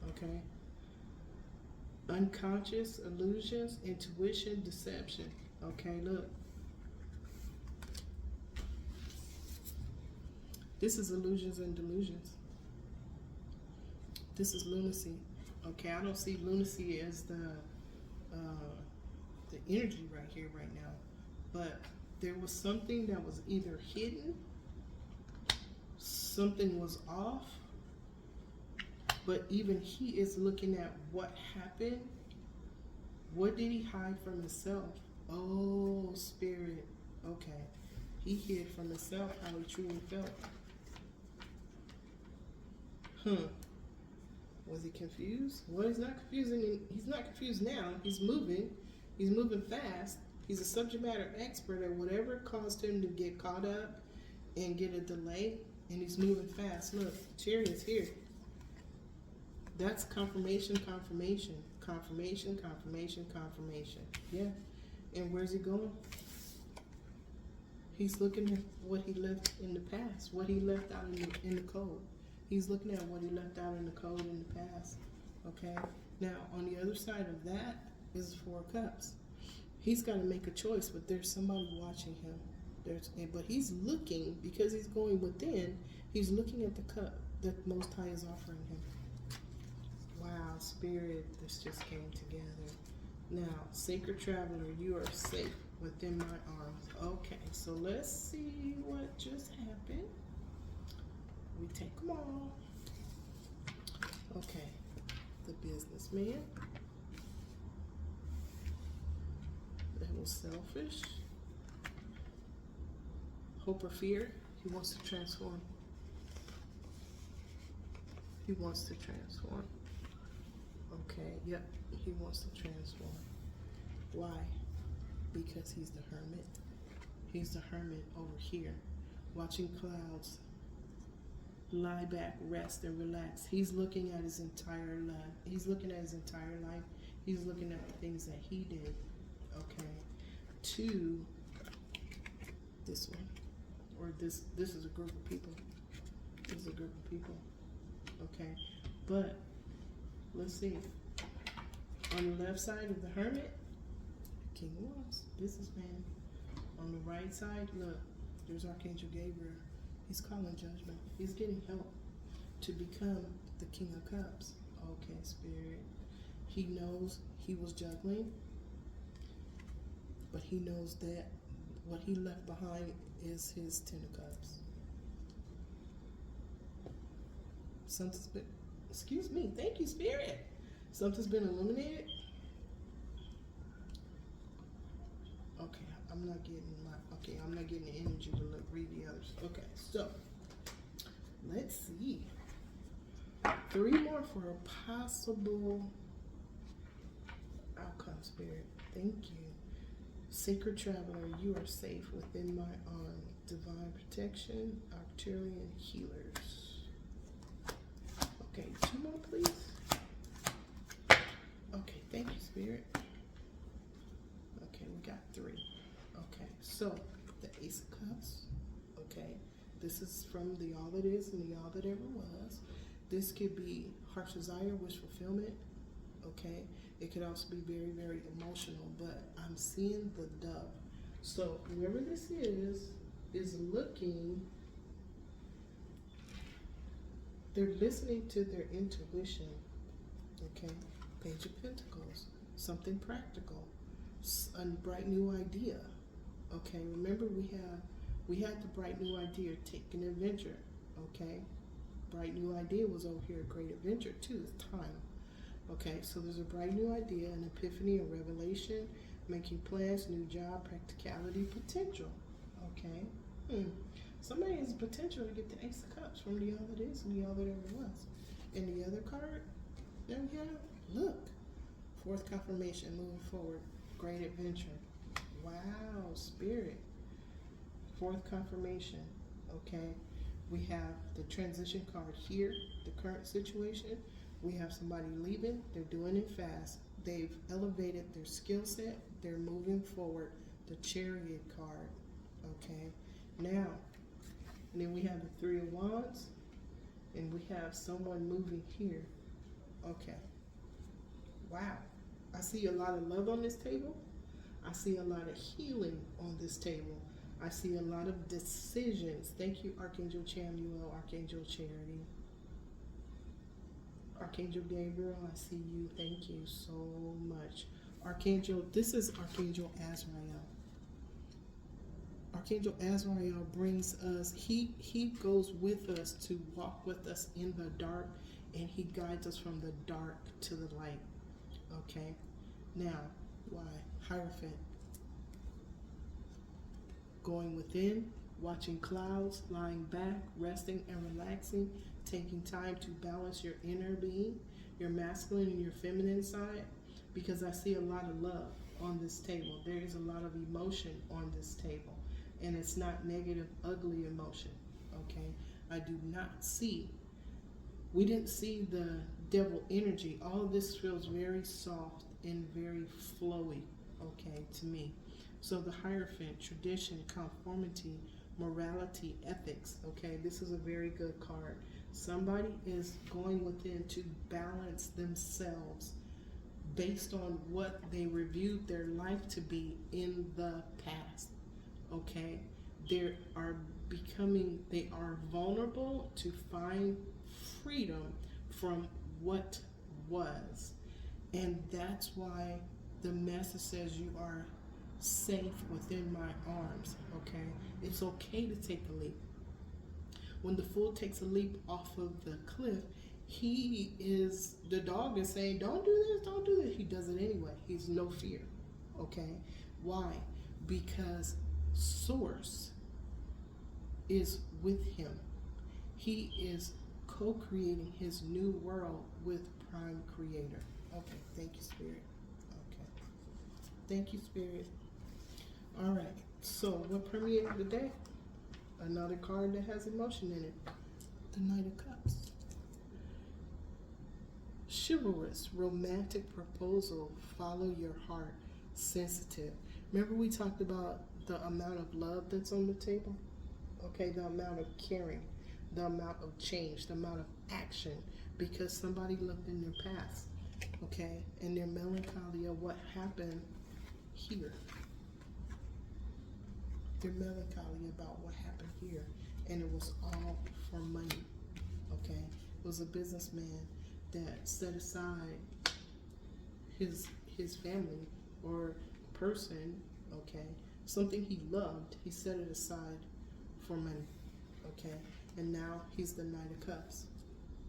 okay? Unconscious, illusions, intuition, deception. Okay, look. This is illusions and delusions. This is lunacy. Okay, I don't see lunacy as the energy right here, right now. But there was something that was either hidden, something was off, but even he is looking at what happened. What did he hide from himself? Oh, Spirit. Okay. He hid from himself how he truly felt. Huh. Was he confused? Well, he's not confusing. He's not confused now. He's moving. He's moving fast. He's a subject matter expert at whatever caused him to get caught up and get a delay. And he's moving fast. Look, Chariot's here. That's confirmation, confirmation, confirmation, confirmation, confirmation. Yeah. And where's he going? He's looking at what he left in the past, what he left out in the code. He's looking at what he left out in the code in the past. Okay? Now, on the other side of that is 4 cups. He's got to make a choice, but there's somebody watching him. But he's looking, because he's going within, he's looking at the cup that Most High is offering him. Wow, Spirit, this just came together. Now, Sacred Traveler, you are safe within my arms. Okay, so let's see what just happened. We take them all. Okay, the businessman. That was selfish. Hope or fear, he wants to transform. He wants to transform. Okay, yep, he wants to transform. Why? Because he's the hermit. He's the hermit over here, watching clouds. Lie back, rest, and relax. He's looking at his entire life. He's looking at his entire life. He's looking at the things that he did. Okay. 2, this one, or this is a group of people. This is a group of people. Okay, but let's see. On the left side of the hermit, King of Wands, businessman. On the right side, look, there's Archangel Gabriel. He's calling judgment. He's getting help to become the King of Cups. Okay, Spirit. He knows he was juggling, but he knows that what he left behind is his 10 of Cups. Something's been, excuse me, thank you, Spirit. Something's been illuminated. Okay, I'm not getting the energy to read the others. Okay, so let's see. 3 more for a possible outcome, Spirit. Thank you. Sacred Traveler, you are safe within my arm. Divine protection, Arcturian healers. Okay, 2 more, please. Okay, thank you, Spirit. Okay, we got 3. Okay, so the Ace of Cups. Okay, this is from the All That Is and the All That Ever Was. This could be heart's desire, wish fulfillment. Okay, it could also be very, very emotional, but I'm seeing the dove. So whoever this is looking, they're listening to their intuition. Okay, Page of Pentacles, something practical, a bright new idea. Okay, remember we had the bright new idea, take an adventure. Okay, bright new idea was over here, great adventure too. It's time. Okay, so there's a bright new idea, an epiphany, a revelation, making plans, new job, practicality, potential. Okay, somebody has potential to get the Ace of Cups from the All That Is and the All That Ever Was. And the other card, there we have, look, 4th confirmation, moving forward, great adventure. Wow, Spirit. 4th confirmation. Okay, we have the transition card here, the current situation. We have somebody leaving, they're doing it fast. They've elevated their skill set, they're moving forward. The Chariot card, okay? Now, and then we have the 3 of Wands, and we have someone moving here. Okay, wow. I see a lot of love on this table. I see a lot of healing on this table. I see a lot of decisions. Thank you, Archangel Chamuel, Archangel Charity. Archangel Gabriel, I see you. Thank you so much. Archangel, this is Archangel Azrael. Archangel Azrael brings us, he goes with us to walk with us in the dark, and he guides us from the dark to the light. Okay? Now, why? Hierophant. going within, watching clouds, lying back, resting and relaxing, taking time to balance your inner being, your masculine and your feminine side, because I see a lot of love on this table. There is a lot of emotion on this table, and it's not negative, ugly emotion, okay? I do not see, we didn't see the devil energy. All of this feels very soft and very flowy, okay, to me. So the Hierophant, tradition, conformity, morality, ethics, okay, this is a very good card. Somebody is going within to balance themselves based on what they reviewed their life to be in the past, okay? They are vulnerable to find freedom from what was. And that's why the message says you are safe within my arms, okay? It's okay to take a leap. When the fool takes a leap off of the cliff, the dog is saying, don't do this, don't do this. He does it anyway. He's no fear, okay? Why? Because Source is with him. He is co-creating his new world with Prime Creator. Okay, thank you, Spirit. Okay, thank you, Spirit. All right, so what permeated the day? Another card that has emotion in it. The Knight of Cups. Chivalrous, romantic proposal, follow your heart, sensitive. Remember we talked about the amount of love that's on the table? Okay, the amount of caring, the amount of change, the amount of action, because somebody looked in their past, okay, and their melancholy of what happened here. Their melancholy about what happened here, and it was all for money, okay? It was a businessman that set aside his family or person, okay, something he loved, he set it aside for money, okay? And now he's the Knight of Cups,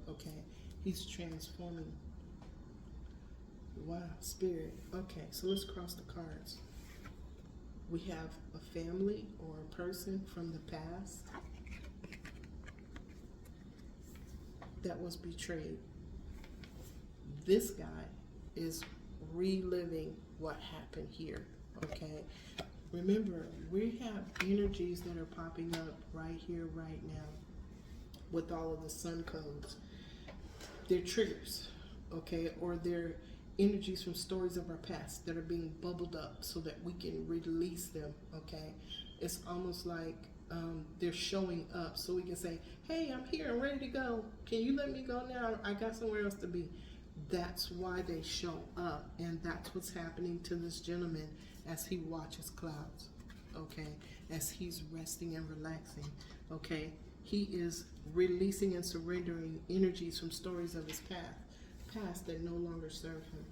okay? He's transforming. Wow, Spirit. Okay, so let's cross the cards. We have a family or a person from the past that was betrayed. This guy is reliving what happened here, okay? Remember, we have energies that are popping up right here, right now, with all of the sun codes. They're triggers, okay? Or they're energies from stories of our past that are being bubbled up so that we can release them, okay? It's almost like they're showing up so we can say, hey, I'm here, I'm ready to go. Can you let me go now? I got somewhere else to be. That's why they show up, and that's what's happening to this gentleman as he watches clouds, okay? As he's resting and relaxing, okay? He is releasing and surrendering energies from stories of his past that no longer serve him,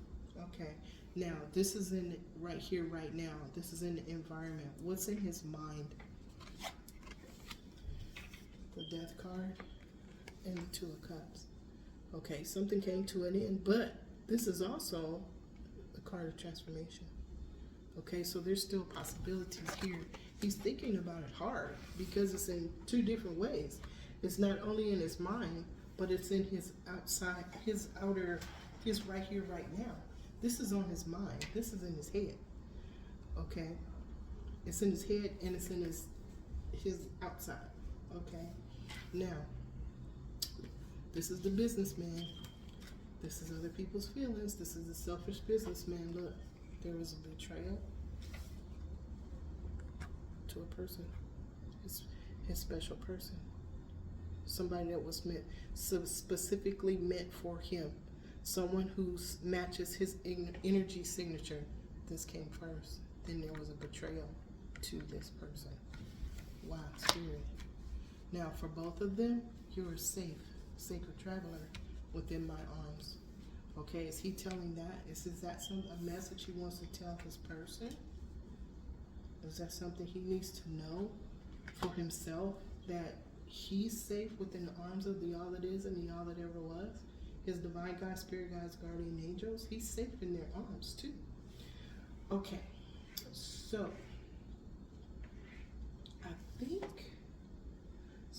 okay? Now, this is in right here, right now. This is in the environment. What's in his mind? The Death card and the Two of Cups. Okay, something came to an end, but this is also a card of transformation. Okay, so there's still possibilities here. He's thinking about it hard because it's in two different ways. It's not only in his mind, but it's in his outside, his outer, his right here, right now. This is on his mind. This is in his head. Okay, it's in his head and it's in his outside. Okay, now this is the businessman. This is other people's feelings. This is the selfish businessman. Look, there was a betrayal to a person, his special person, somebody that was meant, specifically meant for him, someone who matches his energy signature. This came first. Then there was a betrayal to this person. Wow, Spirit. Now, for both of them, you are safe, sacred traveler, within my arms. Okay, is he telling that? Is that a message he wants to tell his person? Is that something he needs to know for himself, that he's safe within the arms of the all that is and the all that ever was? His divine guides, spirit guides, guardian angels, he's safe in their arms too. Okay, so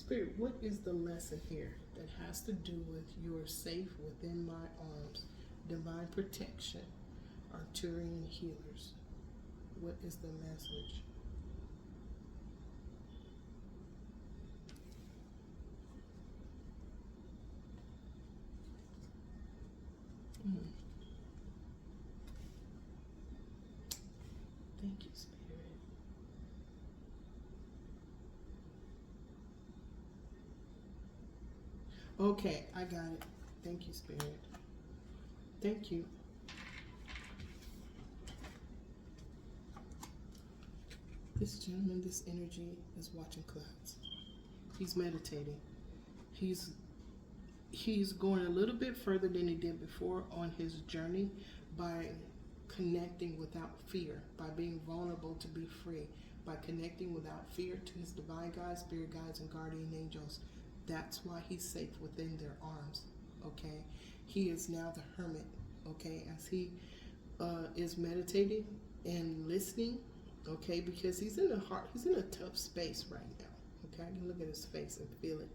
Spirit, what is the lesson here that has to do with you're safe within my arms, divine protection, Arcturian healers? What is the message? Thank you, Spirit. Okay, I got it. Thank you, Spirit. Thank you. This gentleman, this energy is watching clouds. He's meditating. He's going a little bit further than he did before on his journey by connecting without fear, by being vulnerable to be free, by connecting without fear to his divine guides, spirit guides, and guardian angels. That's why he's safe within their arms. Okay, he is now the hermit. Okay, as he is meditating and listening. Okay, because he's in a tough space right now. Okay, I can look at his face and feel it.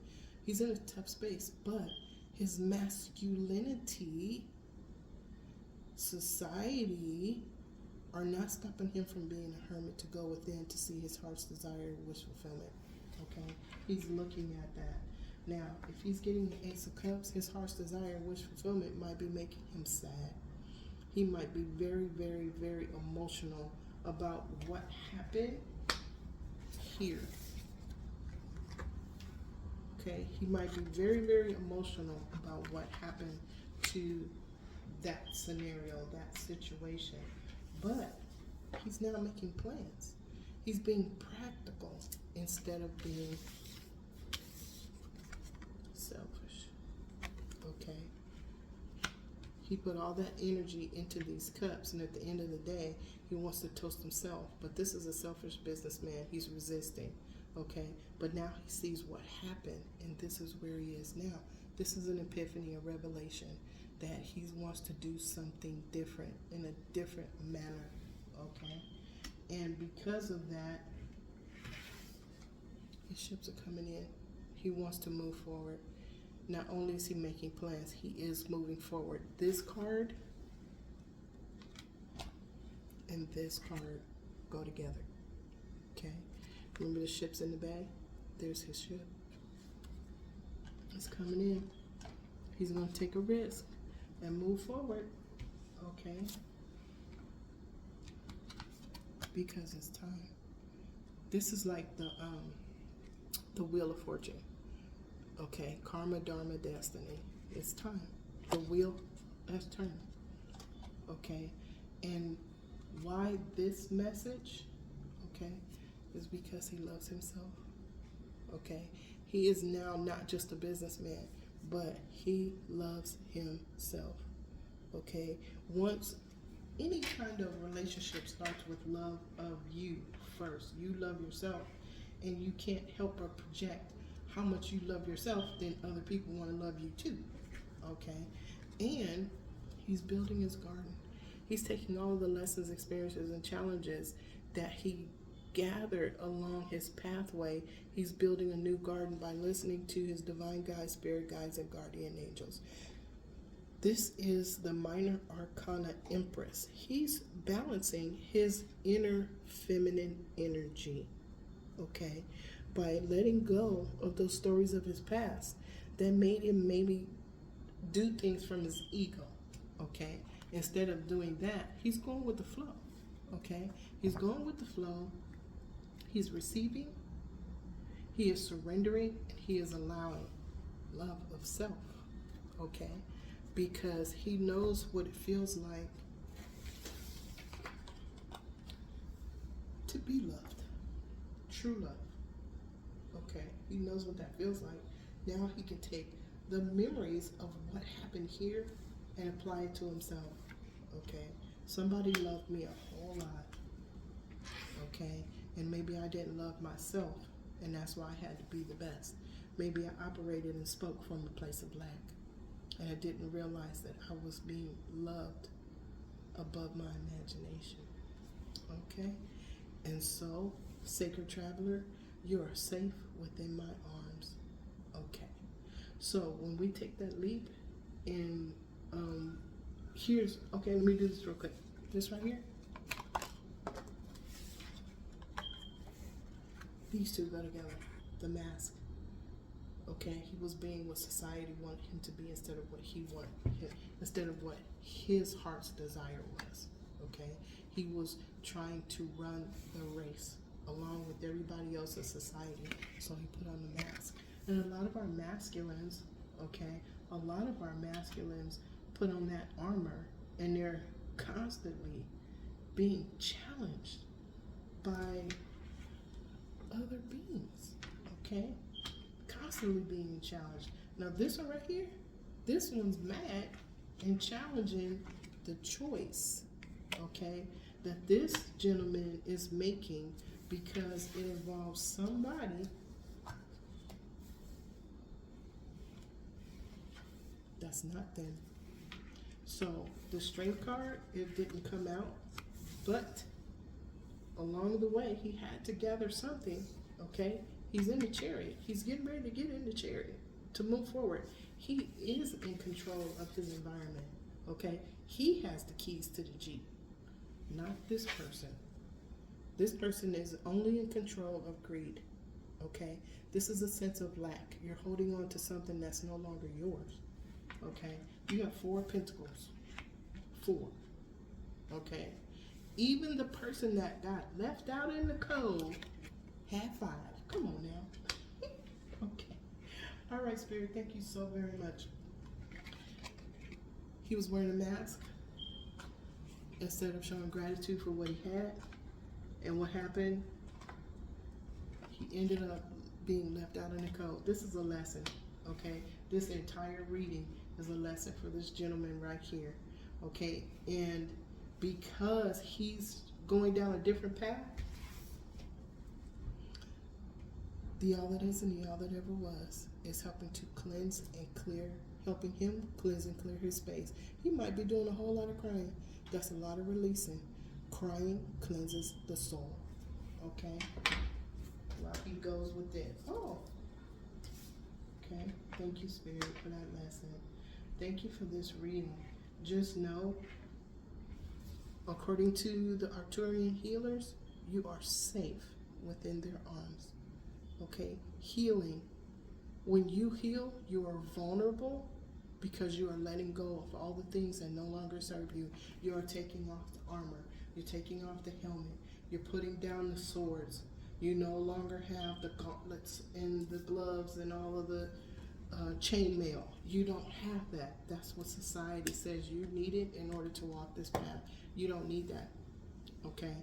He's in a tough space, but his masculinity, society, are not stopping him from being a hermit to go within to see his heart's desire and wish fulfillment. Okay, he's looking at that. Now, if he's getting the Ace of Cups, his heart's desire and wish fulfillment might be making him sad. He might be very, very, very emotional about what happened here. Okay, he might be very, very emotional about what happened to that scenario, that situation. But he's now making plans. He's being practical instead of being selfish. Okay? He put all that energy into these cups, and at the end of the day, he wants to toast himself. But this is a selfish businessman. He's resisting. Okay? But now he sees what happened, and this is where he is now. This is an epiphany, a revelation, that he wants to do something different in a different manner. Okay? And because of that, his ships are coming in. He wants to move forward. Not only is he making plans, he is moving forward. This card and this card go together. Okay? Remember the ship's in the bay? There's his ship. He's coming in. He's going to take a risk and move forward. Okay? Because it's time. This is like the Wheel of Fortune. Okay, karma, dharma, destiny. It's time. The wheel has turned. Okay, and why this message? Okay, is because he loves himself. Okay, he is now not just a businessman, but he loves himself. Okay, once any kind of relationship starts with love of you first, you love yourself, and you can't help but project how much you love yourself, then other people want to love you too. Okay? And he's building his garden. He's taking all of the lessons, experiences, and challenges that he gathered along his pathway. He's building a new garden by listening to his divine guides, spirit guides, and guardian angels. This is the minor arcana empress. He's balancing his inner feminine energy. Okay? By letting go of those stories of his past that made him maybe do things from his ego, okay? Instead of doing that, he's going with the flow, okay? He's going with the flow. He's receiving. He is surrendering. And he is allowing love of self, okay? Because he knows what it feels like to be loved, true love. Okay, he knows what that feels like. Now he can take the memories of what happened here and apply it to himself. Okay, somebody loved me a whole lot. Okay, and maybe I didn't love myself, and that's why I had to be the best. Maybe I operated and spoke from a place of lack, and I didn't realize that I was being loved above my imagination. Okay, and so, sacred traveler, You are safe within my arms. Okay. So when we take that leap, and here's, okay, let me do this real quick. This right here, these two go together. The mask. Okay, he was being what society wanted him to be instead of what he wanted, instead of what his heart's desire was. Okay, he was trying to run the race along with everybody else in society, so he put on the mask. And a lot of our masculines, okay, a lot of our masculines put on that armor, and they're constantly being challenged by other beings, okay? Constantly being challenged. Now this one right here, this one's mad and challenging the choice, okay, that this gentleman is making, because it involves somebody that's not them. So the strength card, it didn't come out, but along the way he had to gather something, okay? He's in the chariot. He's getting ready to get in the chariot to move forward. He is in control of his environment, okay? He has the keys to the Jeep, not this person. This person is only in control of greed, okay? This is a sense of lack. You're holding on to something that's no longer yours, okay? You have 4 pentacles, 4, okay? Even the person that got left out in the cold had 5. Come on now. Okay. All right, Spirit, thank you so very much. He was wearing a mask instead of showing gratitude for what he had. And what happened? He ended up being left out in the cold. This is a lesson, okay? This entire reading is a lesson for this gentleman right here, okay? And because he's going down a different path, the all that is and the all that ever was is helping to cleanse and clear, helping him cleanse and clear his space. He might be doing a whole lot of crying. That's a lot of releasing. Crying cleanses the soul. Okay? While he goes with it. Oh. Okay. Thank you, Spirit, for that lesson. Thank you for this reading. Just know, according to the Arcturian healers, you are safe within their arms. Okay? Healing. When you heal, you are vulnerable because you are letting go of all the things that no longer serve you. You are taking off the armor. You're taking off the helmet. You're putting down the swords. You no longer have the gauntlets and the gloves and all of the chainmail. You don't have that. That's what society says you need it in order to walk this path. You don't need that. Okay?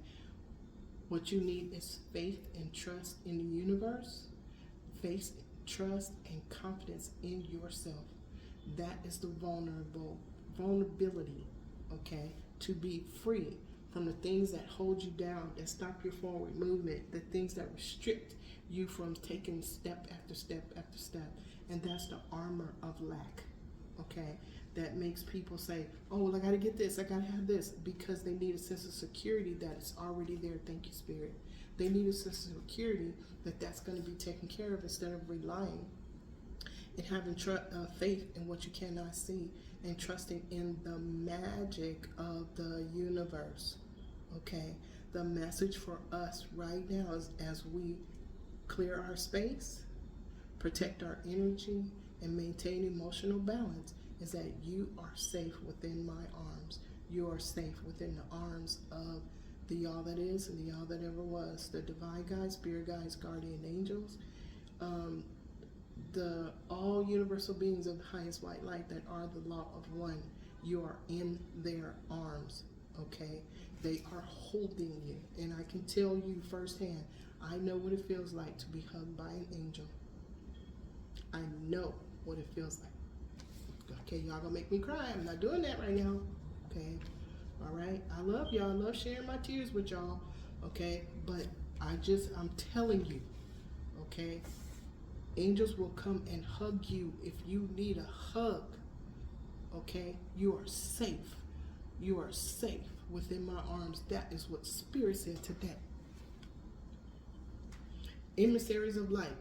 What you need is faith and trust in the universe. Faith, trust, and confidence in yourself. That is the vulnerability, okay? To be free from the things that hold you down, that stop your forward movement, the things that restrict you from taking step after step after step. And that's the armor of lack, okay? That makes people say, oh, well, I gotta get this, I gotta have this, because they need a sense of security that it's already there. Thank you, Spirit. They need a sense of security that that's gonna be taken care of, instead of relying and having faith in what you cannot see, and trusting in the magic of the universe, okay? The message for us right now is, as we clear our space, protect our energy, and maintain emotional balance, is that you are safe within my arms. You are safe within the arms of the all that is and the all that ever was, the divine guides, spirit guides, guardian angels, the all universal beings of the highest white light that are the law of one. You are in their arms, okay? They are holding you, and I can tell you firsthand, I know what it feels like to be hugged by an angel. I know what it feels like. Okay, y'all gonna make me cry. I'm not doing that right now. Okay, all right. I love y'all. I love sharing my tears with y'all. Okay, but I'm telling you. Okay, angels will come and hug you if you need a hug. Okay, you are safe. You are safe within my arms. That is what Spirit said today. emissaries of light.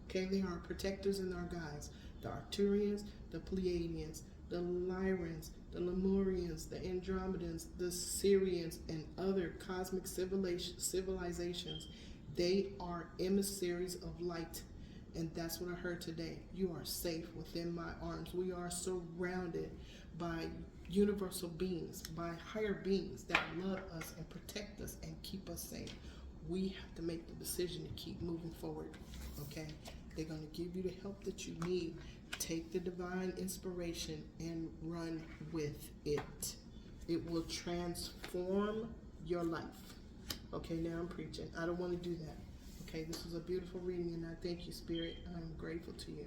Okay, they are protectors and our guides. The Arcturians, the Pleiadians, the Lyrans, the Lemurians, the Andromedans, the Syrians, and other cosmic civilizations. They are emissaries of light. And that's what I heard today. You are safe within my arms. We are surrounded by universal beings, by higher beings that love us and protect us and keep us safe. We have to make the decision to keep moving forward. Okay? They're going to give you the help that you need. Take the divine inspiration and run with it. It will transform your life. Okay, now I'm preaching. I don't want to do that. Okay, this was a beautiful reading, and I thank you, Spirit. I'm grateful to you.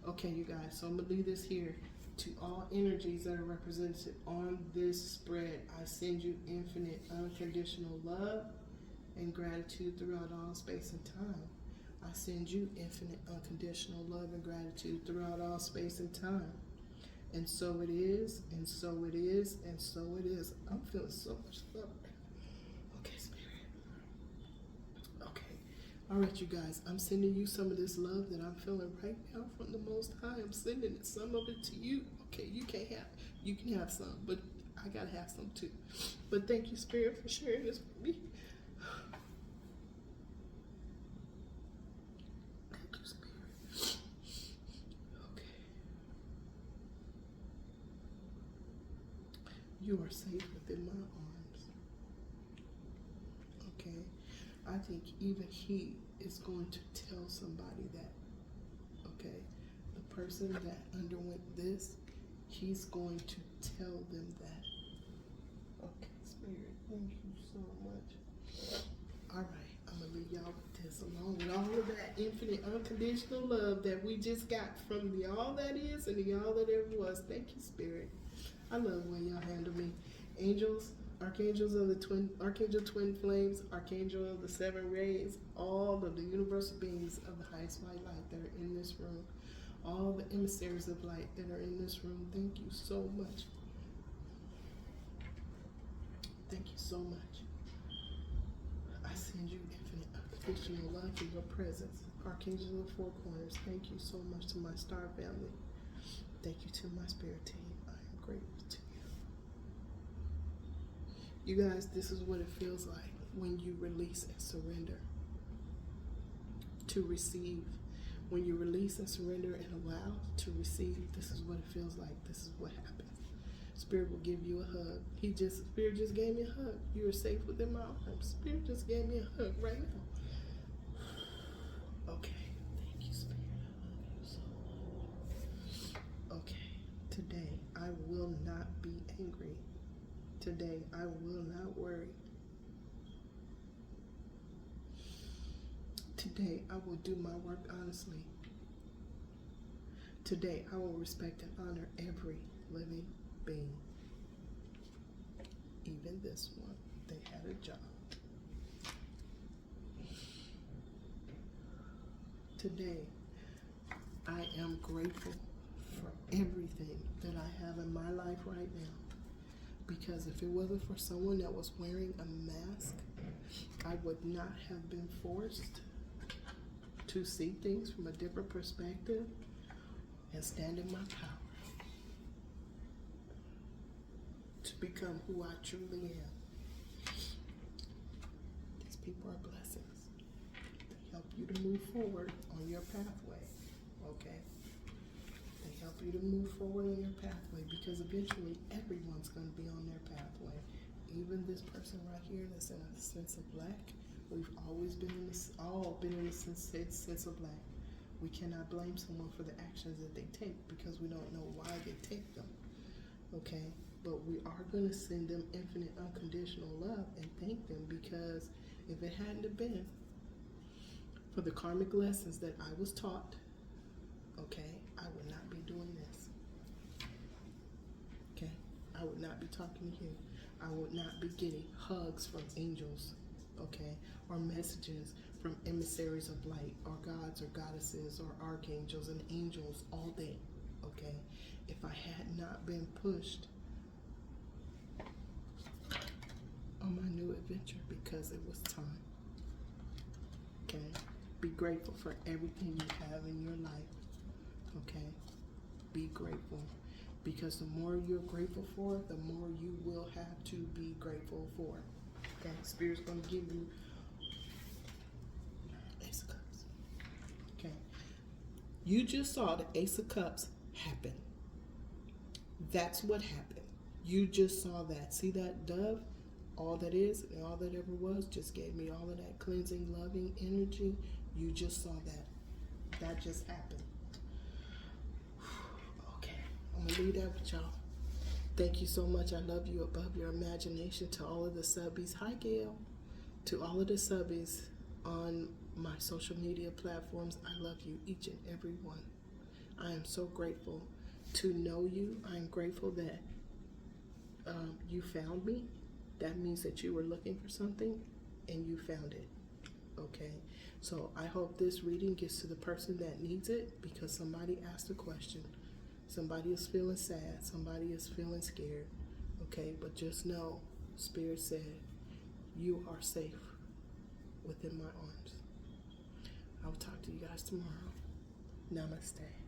Okay, you guys, so I'm going to leave this here. To all energies that are represented on this spread, I send you infinite, unconditional love and gratitude throughout all space and time. I send you infinite, unconditional love and gratitude throughout all space and time. And so it is, and so it is, and so it is. I'm feeling so much love. Okay, Spirit. Okay. All right, you guys. I'm sending you some of this love that I'm feeling right now from the Most High. I'm sending it, some of it to you. Okay, you can have some, but I gotta have some too. But thank you, Spirit, for sharing this with me. You are safe within my arms. Okay? I think even he is going to tell somebody that. Okay? The person that underwent this, he's going to tell them that. Okay, Spirit, thank you so much. All right, I'm going to leave y'all with this, along with all of that infinite, unconditional love that we just got from the all that is and the all that ever was. Thank you, Spirit. I love the way y'all handle me. Angels, archangels of the archangel twin flames, archangel of the seven rays, all of the universal beings of the highest white light that are in this room, all the emissaries of light that are in this room. Thank you so much. Thank you so much. I send you infinite unconditional love for your presence. Archangels of the four corners, thank you so much to my star family. Thank you to my spirit team. I am grateful to you. You guys, this is what it feels like when you release and surrender to receive. When you release and surrender and allow to receive, this is what it feels like. This is what happens. Spirit will give you a hug. Spirit just gave me a hug. You are safe within my arms. Spirit just gave me a hug right now. Okay. Thank you, Spirit. I love you so much. Okay. Today, I will not be angry. Today, I will not worry. Today, I will do my work honestly. Today, I will respect and honor every living being. Even this one, they had a job. Today, I am grateful for everything that I have in my life right now. Because if it wasn't for someone that was wearing a mask, I would not have been forced to see things from a different perspective and stand in my power to become who I truly am. These people are blessings. They help you to move forward on your pathway, okay? They help you to move forward on your pathway because eventually everyone's going to be on their pathway. Even this person right here that's in a sense of black, we've always been in this, all been in a sense of black. We cannot blame someone for the actions that they take because we don't know why they take them, okay? But we are going to send them infinite unconditional love and thank them because if it hadn't have been for the karmic lessons that I was taught, okay, I would not be doing this. Okay? I would not be talking to you. I would not be getting hugs from angels, okay, or messages from emissaries of light, or gods or goddesses or archangels and angels all day, okay? If I had not been pushed on my new adventure because it was time, okay? Be grateful for everything you have in your life. Okay? Be grateful. Because the more you're grateful for, the more you will have to be grateful for. Okay? Spirit's going to give you Ace of Cups. Okay? You just saw the Ace of Cups happen. That's what happened. You just saw that. See that dove? All that is and all that ever was just gave me all of that cleansing, loving energy. You just saw that. That just happened. Okay, I'm going to leave that with y'all. Thank you so much. I love you above your imagination. To all of the subbies, hi Gail. To all of the subbies on my social media platforms, I love you, each and every one. I am so grateful to know you. I'm grateful that you found me. That means that you were looking for something and you found it. Okay, so I hope this reading gets to the person that needs it, because somebody asked a question. Somebody is feeling sad. Somebody is feeling scared. Okay, but just know, Spirit said, you are safe within my arms. I'll talk to you guys tomorrow. Namaste.